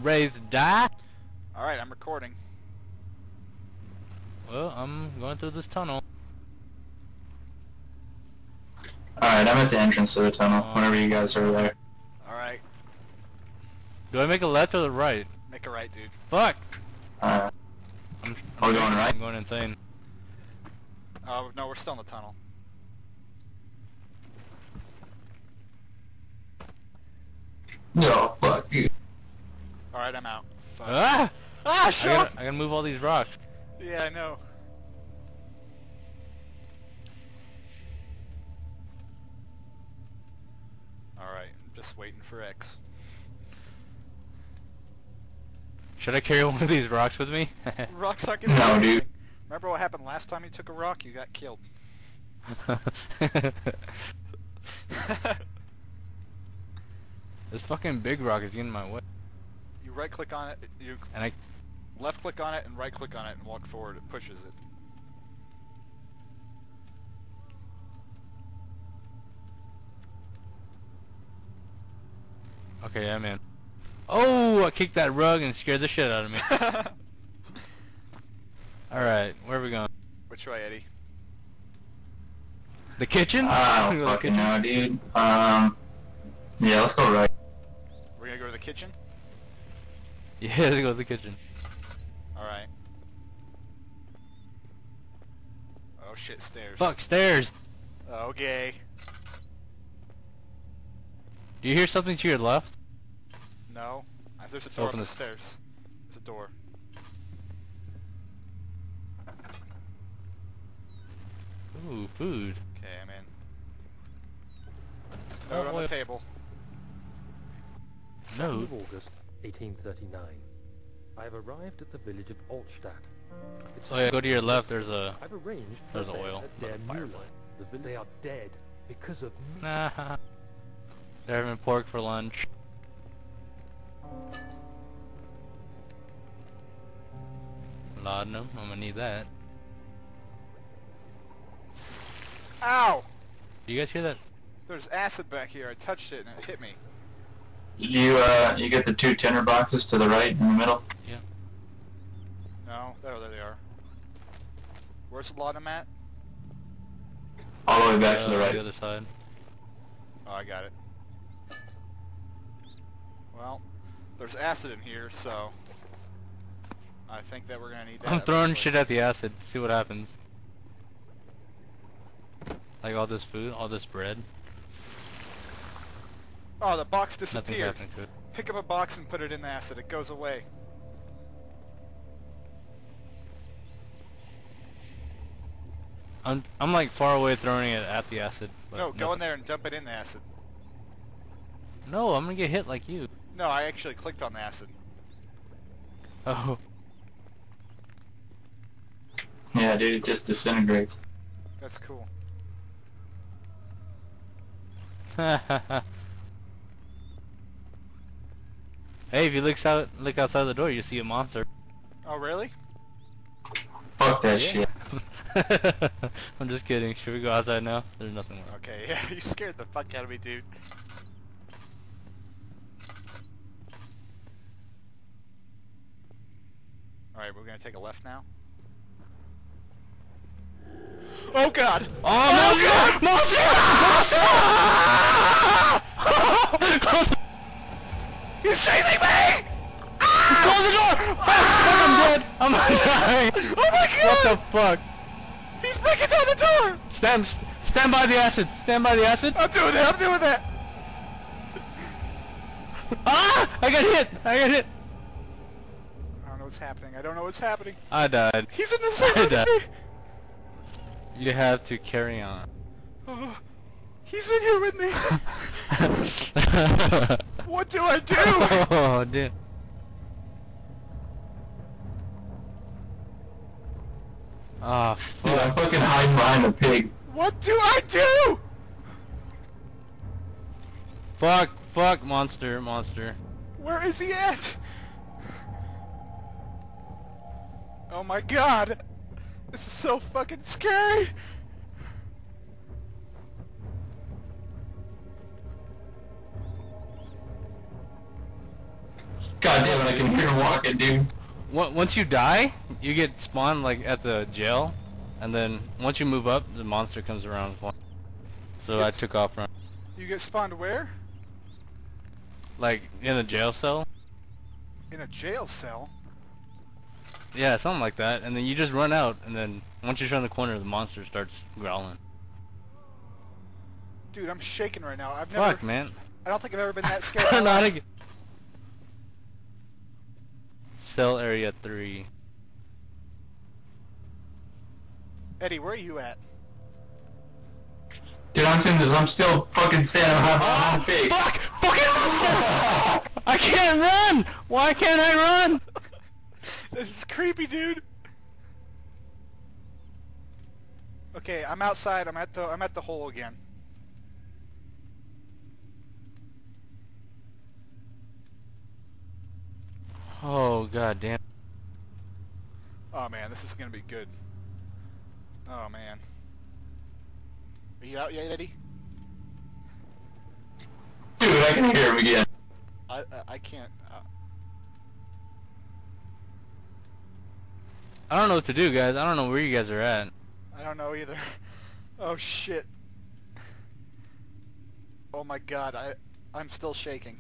ready to die? Alright, I'm recording. Well, I'm going through this tunnel. Alright, I'm at the entrance to the tunnel, whenever you guys are there. Alright, Do I make a left or the right? make a right, dude. Fuck! Alright. I'm Are we going right? I'm going insane. Oh, no, we're still in the tunnel. No, fuck you. Alright, I'm out. Fuck. Ah! Ah, shut I gotta move all these rocks. Yeah, I know. Alright, I'm just waiting for X. Should I carry one of these rocks with me? Rocks aren't gonna do No, anything. dude. Remember what happened last time you took a rock? You got killed. This fucking big rock is getting in my way. You right click on it, you And left click on it and right click on it and walk forward. It pushes it. Okay, I'm in. Oh, I kicked that rug and scared the shit out of me. Alright, where are we going? Which way, Eddie? The kitchen? I Go to don't the fucking kitchen? know, dude. Yeah, let's go right. We're gonna go to the kitchen? Yeah, let's go to the kitchen. Alright. Oh shit, stairs. Fuck, stairs! Okay. Do you hear something to your left? No. There's a door up Open the this. stairs. There's a door. Ooh, food. Okay, I'm in. Note on boy. the table. No. of August, 1839. I have arrived at the village of Altstadt. It's Oh yeah, go to your left, there's a... I've arranged for There's a bed oil, at not their a fireplace. Mühle. They are dead because of me. Nah. They're having pork for lunch. Laudanum, I'm gonna need that. Ow! Do you guys hear that? There's acid back here. I touched it and it hit me. You get the two tinder boxes to the right in the middle? Yeah. No, there they are. Where's the laudanum at? All the way back to the The right. other side. Oh, I got it. Well, there's acid in here, so I think that we're gonna need that. I'm throwing eventually. shit at the acid, see what happens. Like all this food, all this bread. Oh, the box Nothing's disappeared. happening to it. Pick up a box and put it in the acid. It goes away. I'm like far away throwing it at the acid. But No, go in there and dump it in the acid. No, I'm gonna get hit like you. No, I actually clicked on the acid. Oh. Yeah, dude, it just disintegrates. That's cool. Hey, if you look outside the door, you see a monster. Oh, really? Fuck that Yeah. shit. I'm just kidding. Should we go outside now? There's nothing more. Okay, yeah, you scared the fuck out of me, dude. Alright, we're gonna take a left now. Oh god! Oh, monster! He's chasing me! Close the door! Fuck, I'm dead! I'm dying! Oh my god! What the fuck? He's breaking down the door! Stand by the acid! Stand by the acid! I'm doing that, I'm doing that! Ah! I got hit! I got hit! I don't know what's happening, I don't know what's happening. I died. He's in the same I room died. as me! You have to carry on. Oh, he's in here with me! What do I do? Oh, dude. Ah, Dude, I'm fuck. fucking hiding behind a pig. What do I do? Fuck, monster. Where is he at? Oh my god! This is so fucking scary! God damn it, I can hear him walking, dude. Once you die, you get spawned like at the jail, and then once you move up, the monster comes around the corner. So I took off running. You get spawned where? Like in a jail cell. In a jail cell? Yeah, something like that. And then you just run out, and then once you turn the corner, the monster starts growling. Dude, I'm shaking right now. I've never... Fuck, man. I don't think I've ever been that scared. Not again. Cell area 3. Eddie, where are you at? Dude, I'm still fucking standing on my face. Fuck! Fucking monster! I can't run! Why can't I run? This is creepy, dude. Okay, I'm outside. I'm at the hole again. Oh god damn. Oh man, this is gonna be good. Oh man. Are you out yet, Eddie? Dude, I can hear him again. I can't. I don't know what to do, guys. I don't know where you guys are at. I don't know either. Oh shit. Oh my god, I'm still shaking.